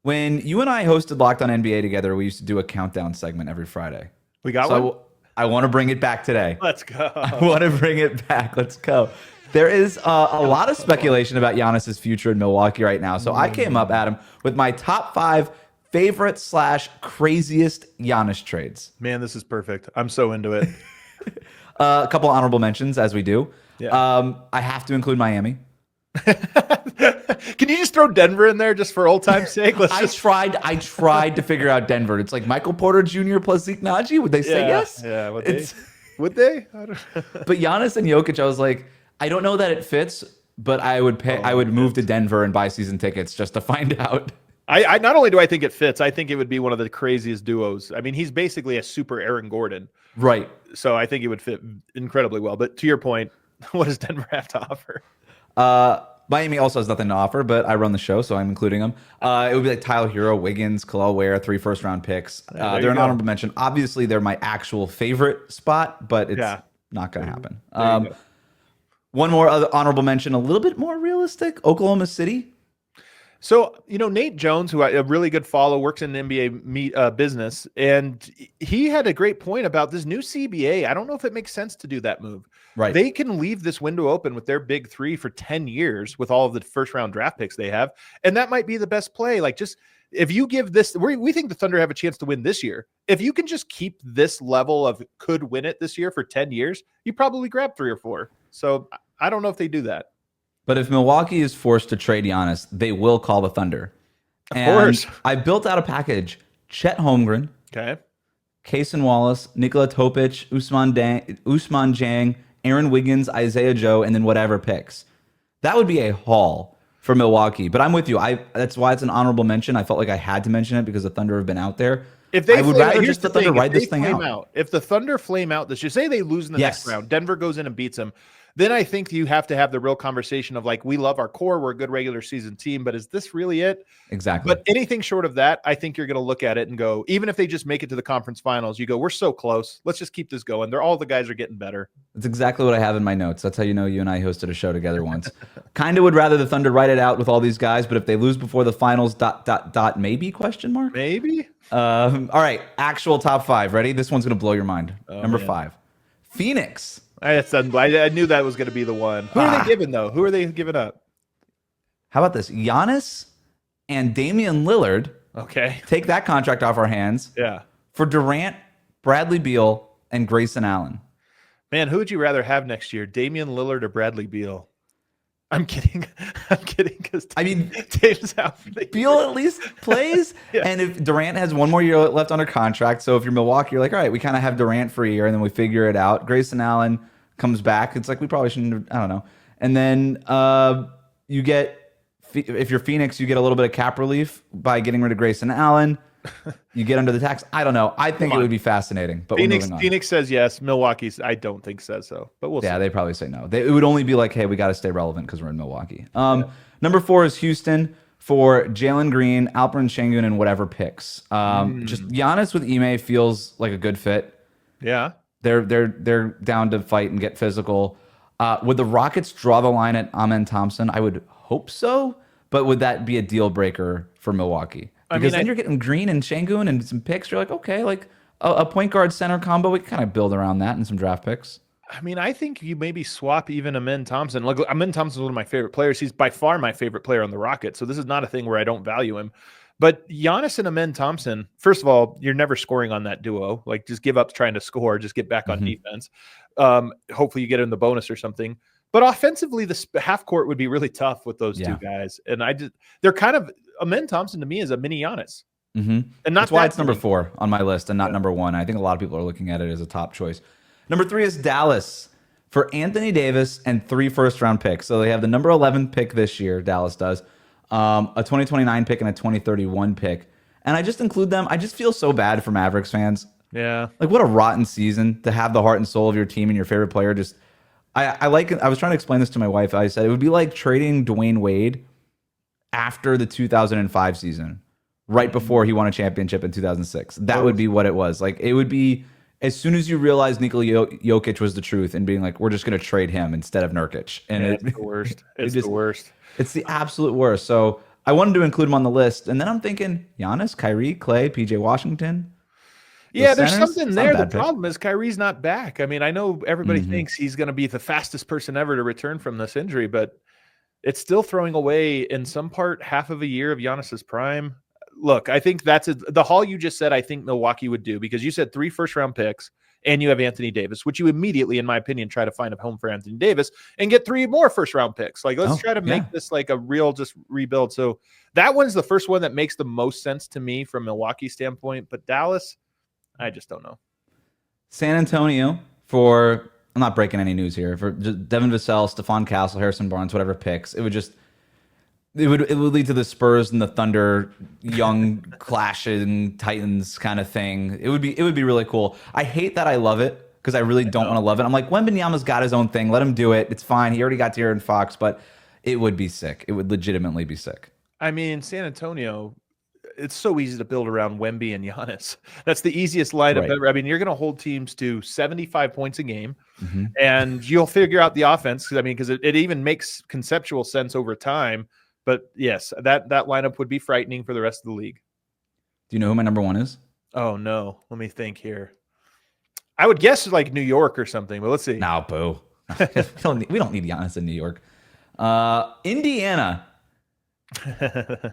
When you and I hosted Locked On NBA together, we used to do a countdown segment every Friday. We got one? I want to bring it back today. Let's go. I want to bring it back. Let's go. There is a lot of speculation about Giannis's future in Milwaukee right now. So I came up, Adam, with my top 5 favorite / craziest Giannis trades. Man, this is perfect. I'm so into it. A couple honorable mentions, as we do. Yeah. I have to include Miami. Can you just throw Denver in there just for old time's sake? I tried to figure out Denver. It's like Michael Porter Jr. plus Zeke Naji. Would they say yes? Yeah. Would they? I don't... But Giannis and Jokic, I was like, I don't know that it fits, but I would pay. I would move to Denver and buy season tickets just to find out. I not only do I think it fits, I think it would be one of the craziest duos. I mean, he's basically a super Aaron Gordon. Right. So I think it would fit incredibly well. But to your point, what does Denver have to offer? Miami also has nothing to offer, but I run the show, so I'm including them. It would be like Tyler Hero, Wiggins, Khalil Ware, 3 first-round picks. They're an honorable mention. Obviously, they're my actual favorite spot, but it's not going to happen. One more other honorable mention, a little bit more realistic, Oklahoma City. So, Nate Jones, who a really good follow, works in the NBA business, and he had a great point about this new CBA. I don't know if it makes sense to do that move. Right. They can leave this window open with their big 3 for 10 years with all of the first-round draft picks they have, and that might be the best play. Like, just if you give this, we think the Thunder have a chance to win this year. If you can just keep this level of could win it this year for 10 years, you probably grab 3 or 4. So I don't know if they do that. But if Milwaukee is forced to trade Giannis, they will call the Thunder. Of course. I built out a package. Chet Holmgren. Okay. Kaysen Wallace, Nikola Topic, Usman Jang, Aaron Wiggins, Isaiah Joe, and then whatever picks. That would be a haul for Milwaukee. But I'm with you. That's why it's an honorable mention. I felt like I had to mention it because the Thunder have been out there. I would rather just the Thunder ride this thing out. If the Thunder flame out this year, say they lose in the next round, Denver goes in and beats them, then I think you have to have the real conversation of like, we love our core, we're a good regular season team, but is this really it? Exactly. But anything short of that, I think you're going to look at it and go, even if they just make it to the conference finals, you go, we're so close. Let's just keep this going. All the guys are getting better. That's exactly what I have in my notes. That's how you know you and I hosted a show together once. Kind of would rather the Thunder write it out with all these guys, but if they lose before the finals, ... maybe question mark? Maybe. All right. Actual top 5. Ready? This one's going to blow your mind. Number 5. Phoenix. I knew that was going to be the one. Who are they giving, though? Who are they giving up? How about this? Giannis and Damian Lillard. Okay. Take that contract off our hands. Yeah. For Durant, Bradley Beal, and Grayson Allen. Man, who would you rather have next year? Damian Lillard or Bradley Beal? I'm kidding. Because Dame's out. Beal at least plays. Yeah. And if Durant has one more year left under contract, so if you're Milwaukee, you're like, all right, we kind of have Durant for a year, and then we figure it out. Grayson Allen comes back. It's like we probably shouldn't. I don't know. And then you get, if you're Phoenix, you get a little bit of cap relief by getting rid of Grayson Allen. You get under the tax. I don't know. I think it would be fascanating. But Phoenix says yes. Milwaukee's, I don't think, says so. But we'll see. Yeah, they probably say no. It would only be like, hey, we got to stay relevant because we're in Milwaukee. Number 4 is Houston for Jalen Green, Alperen Sengun, and whatever picks. Just Giannis with Ime feels like a good fit. Yeah, they're down to fight and get physical. Would the Rockets draw the line at Amen Thompson? I would hope so, but would that be a deal breaker for Milwaukee? Because then you're getting Green and Sengun and some picks. You're like, okay, like a point guard center combo. We can kind of build around that and some draft picks. I mean, I think you maybe swap even Amen Thompson. Like, Amen Thompson is one of my favorite players. He's by far my favorite player on the Rockets. So this is not a thing where I don't value him. But Giannis and Amen Thompson, first of all, you're never scoring on that duo. Like, just give up trying to score. Just get back on defense. Hopefully you get in the bonus or something. But offensively, the half court would be really tough with those two guys. And they're kind of, Amen Thompson to me is a mini Giannis. And that's why it's number 4 on my list and not number 1. I think a lot of people are looking at it as a top choice. Number 3 is Dallas for Anthony Davis and 3 first-round picks. So they have the number 11 pick this year, Dallas does, a 2029 pick and a 2031 pick. And I just include them. I just feel so bad for Mavericks fans. Yeah. Like, what a rotten season to have the heart and soul of your team and your favorite player just... I was trying to explain this to my wife. I said it would be like trading Dwayne Wade after the 2005 season, right before he won a championship in 2006. That would be what it was. Like, it would be as soon as you realize Nikola Jokic was the truth and being like, we're just going to trade him instead of Nurkic. And it's the worst. It's the worst. It's the absolute worst. So I wanted to include him on the list, and then I'm thinking Giannis, Kyrie, Clay, PJ Washington. Yeah, there's centers, something it's not a there. The bad pick. problem is Kyrie's not back. I mean, I know everybody Mhm. thinks he's going to be the fastest person ever to return from this injury, but it's still throwing away in some part half of a year of Giannis's prime. Look, I think that's the haul you just said. I think Milwaukee would do, because you said 3 first-round picks and you have Anthony Davis, which you immediately, in my opinion, try to find a home for Anthony Davis and get 3 more first-round picks. Like, let's try to make this like a real just rebuild. So that one's the first one that makes the most sense to me from Milwaukee's standpoint. But Dallas, I just don't know. San Antonio for, I'm not breaking any news here, for just Devin Vassell, Stephon Castle, Harrison Barnes, whatever picks, it would lead to the Spurs and the Thunder young clashing Titans kind of thing. It would be really cool. I hate that I love it, because I really don't want to love it. I'm like, Wembanyama's got his own thing. Let him do it. It's fine. He already got De'Aaron Fox, but it would be sick. It would legitimately be sick. I mean, San Antonio, it's so easy to build around Wemby and Giannis. That's the easiest lineup ever. I mean, you're going to hold teams to 75 points a game, and you'll figure out the offense. I mean, because it even makes conceptual sense over time. But yes, that lineup would be frightening for the rest of the league. Do you know who my number 1 is? Oh, no. Let me think here. I would guess like New York or something, but let's see. No, boo. we don't need Giannis in New York. Indiana.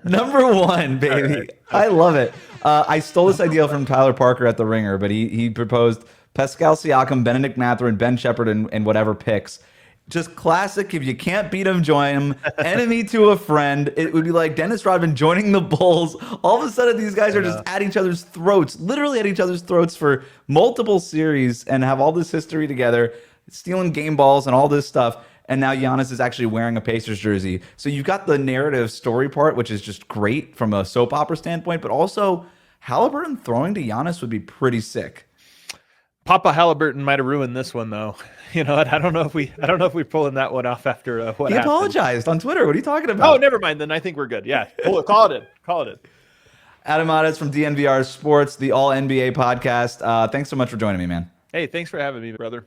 Number 1, baby. Right. I love it. I stole this idea from Tyler Parker at The Ringer, but he proposed Pascal Siakam, Benedict Mathurin, Ben Shepherd, and whatever picks. Just classic. If you can't beat him, join him. Enemy to a friend. It would be like Dennis Rodman joining the Bulls. All of a sudden, these guys are just at each other's throats, literally at each other's throats for multiple series, and have all this history together, stealing game balls and all this stuff. And now Giannis is actually wearing a Pacers jersey. So you've got the narrative story part, which is just great from a soap opera standpoint, but also Halliburton throwing to Giannis would be pretty sick. Papa Halliburton might have ruined this one, though. You know, I don't know if we're pulling that one off after what he happened. Apologized on Twitter. What are you talking about? Oh, never mind. Then I think we're good. Yeah, call it in. Adam Ades from DNVR Sports, the All NBA podcast. Thanks so much for joining me, man. Hey, thanks for having me, brother.